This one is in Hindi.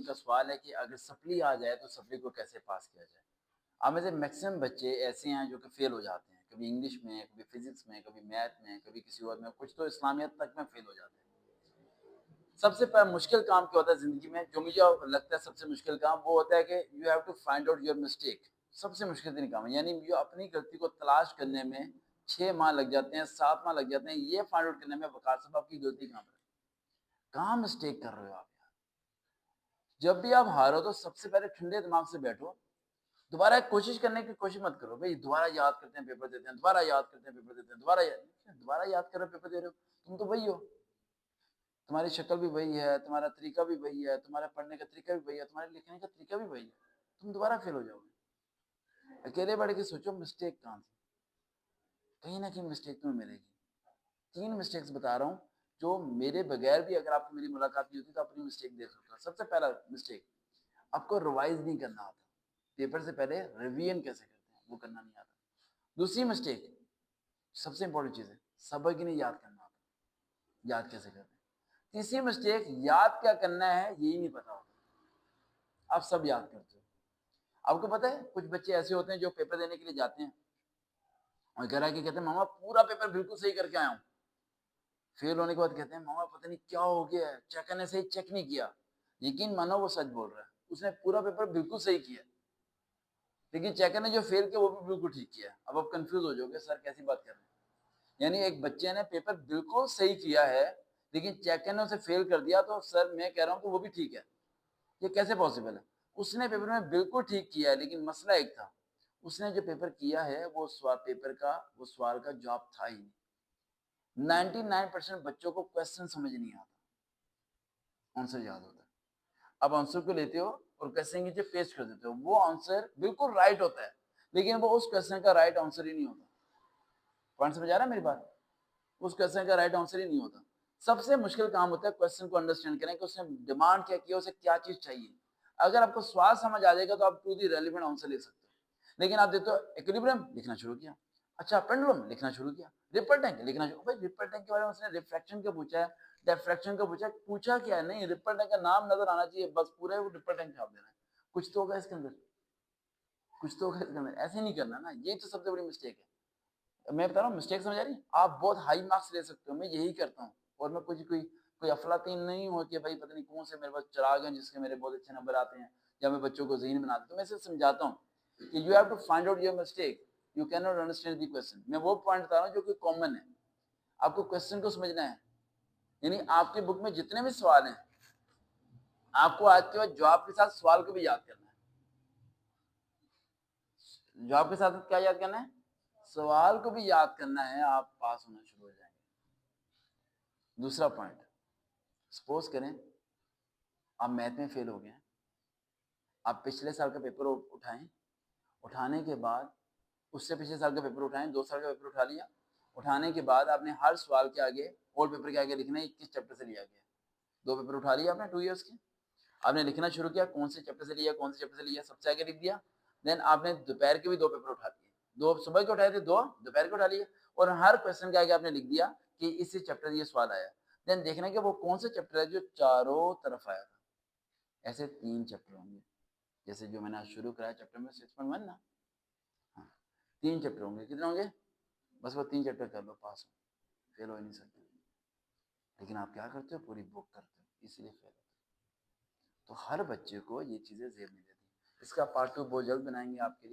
रीजनिंग का सवाल है कि अगर सप्ली आ जाए तो सप्ली को कैसे पास किया जाए। आप में से मैक्सिमम बच्चे ऐसे हैं जो कि फेल हो जाते हैं, कभी इंग्लिश में, कभी फिजिक्स में, कभी मैथ में, कभी किसी और में, कुछ तो इस्लामियत तक में फेल हो जाते हैं। सबसे मुश्किल काम क्या होता है जिंदगी में, जो मुझे लगता है सबसे मुश्किल काम वो होता है कि you have to find out your mistake. सबसे मुश्किल दिन काम है, यानी जो अपनी गलती को तलाश करने में 6 माह लग जाते हैं, 7 माह लग जाते हैं, ये फाइंड आउट करने में वकार साहब आपकी गलती कहाँ पर है, कहाँ मिस्टेक कर रहे हो आप यार। जब भी आप हारो तो सबसे पहले ठंडे दिमाग से बैठो, दोबारा कोशिश करने की कोशिश मत करो भाई, दोबारा याद करते हैं पेपर देते हैं, दोबारा याद करते हैं पेपर देते हैं, दोबारा याद कर रहे हो पेपर दे रहे हो, तुम तो वही हो, तुम्हारी शक्ल भी वही है, तुम्हारा तरीका भी वही है, तुम्हारा पढ़ने का तरीका भी वही है, तुम्हारे लिखने का तरीका भी वही है, तुम दोबारा फेल हो जाओगे। अकेले बैठ के सोचो मिस्टेक कहाँ थी, कहीं ना कहीं मिस्टेक तुम्हें मिलेगी। 3 मिस्टेक्स बता रहा हूँ जो मेरे बगैर भी अगर आपको मेरी मुलाकात नहीं होती तो अपनी मिस्टेक देख सकते हो। सबसे पहला मिस्टेक, आपको रिवाइज नहीं करना आता, पेपर से पहले रिवीजन कैसे करते हैं वो करना नहीं आता। दूसरी मिस्टेक, सबसे इंपॉर्टेंट चीज है, सबक ही नहीं याद करना आता, याद कैसे करते हैं। तीसरी मिस्टेक, याद क्या करना है यही नहीं पता होता, आप सब याद करते हो। आपको पता है कुछ बच्चे ऐसे होते हैं जो पेपर देने के लिए जाते हैं और घर आके कहते हैं मामा पूरा पेपर बिल्कुल सही करके आया हूँ, फेल होने के बाद कहते हैं मामा पता नहीं क्या हो गया है, चेक करने से ही चेक नहीं किया। यकीन मानो वो सच बोल रहा है, उसने पूरा पेपर बिल्कुल सही किया, लेकिन चेकर ने जो फेल किया वो भी बिल्कुल ठीक किया। अब आप कंफ्यूज हो जाओगे सर कैसी बात कर रहे हैं, यानी एक बच्चे ने पेपर बिल्कुल सही किया है लेकिन चेकर ने उसे फेल कर दिया, तो सर मैं कह रहा हूँ कि वो भी ठीक है, ये कैसे पॉसिबल है। उसने पेपर में बिल्कुल ठीक किया है लेकिन मसला एक था, उसने जो पेपर किया है वो सवाल पेपर का वो सवाल का जवाब था ही नहीं। 99% बच्चों को क्वेश्चन समझ नहीं आता, आंसर याद होता है। अब आंसर को लेते हो और क्वेश्चन नीचे पेस्ट कर देते हो, वो आंसर बिल्कुल राइट होता है लेकिन वो उस क्वेश्चन का राइट आंसर ही नहीं होता। पॉइंट समझ आ रहा है मेरी बात, उस क्वेश्चन का राइट आंसर ही नहीं होता। सबसे मुश्किल काम होता है क्वेश्चन को अंडरस्टैंड करने कि उसने डिमांड क्या किया, उसे क्या चीज चाहिए। अगर आपको सवाल समझ आ जाएगा तो आप टू दी रेलिवेंट आंसर लिख सकते हो, लेकिन आप देखते हो इक्विलिब्रियम लिखना शुरू किया, अच्छा पेंडुलम लिखना शुरू किया, रिपल टैंक लिखना शुरू, भाई रिपल टैंक के बारे में उसने रिफ्रैक्शन का पूछा है, डिफ्रैक्शन का पूछा है, पूछा क्या है, नहीं रिपल टैंक का नाम नजर आना चाहिए बस, पूरा वो रिपल टैंक छाप देना है। कुछ तो होगा इसके अंदर, कुछ तो होगा इसके अंदर, ऐसे नहीं करना ना, ये तो सबसे बड़ी मिस्टेक है। मैं बता रहा हूँ मिस्टेक समझ आ रही, आप बहुत हाई मार्क्स ले सकते हो, मैं यही करता हूँ, और मैं कुछ कोई कोई अफलातीन नहीं हो कि भाई पता नहीं कौन से मेरे पास चिराग हैं जिसके मेरे बहुत अच्छे नंबर आते हैं या मैं बच्चों को ज़हीन बनाता हूँ। तो मैं सिर्फ समझाता हूँ कि you have to find out your mistake, you can not understand the question. मैं वो पॉइंट बता रहा हूँ जो कि कॉमन है, आपको क्वेश्चन को समझना है। यानी आपकी बुक में जितने भी सवाल हैं आपको आज के बाद जवाब के साथ सवाल को भी याद करना है, जवाब के साथ क्या याद करना है, सवाल को भी याद करना है, आप पास होना शुरू हो जाएंगे। दूसरा पॉइंट, सपोज करें आप मैथ में फेल हो गए हैं, आप पिछले साल का पेपर उठाएं, उठाने के बाद उससे पिछले साल का पेपर उठाएं, 2 साल का पेपर उठा लिया, उठाने के बाद आपने हर सवाल के आगे और पेपर के आगे लिखना है 21 चैप्टर से लिया गया। 2 पेपर उठा लिया आपने 2 इयर्स के, आपने लिखना शुरू किया कौन से चैप्टर से लिया, कौन से चैप्टर से लिया, सबसे आगे लिख दिया। देन आपने दोपहर के भी 2 पेपर उठा लिए, 2 सुबह के उठाए थे, 2 दोपहर के उठा लिए, और हर क्वेश्चन के आगे आपने लिख दिया कि इसी चैप्टर ये सवाल आया। देन देखना कि वो कौन सा चैप्टर है जो चारों तरफ आया था। ऐसे 3 चैप्टर होंगे, जैसे जो मैंने आज शुरू कराया चैप्टर में 6.1 ना, हाँ 3 चैप्टर होंगे, कितने होंगे, बस वो 3 चैप्टर कर लो, पास हो, फेल हो ही नहीं सकते। लेकिन आप क्या करते हो, पूरी बुक करते हो, इसलिए फेल होते हो। तो हर बच्चे को ये चीज़ें जेब में देती हैं। इसका पार्ट 2 बहुत जल्द बनाएंगे आपके लिए।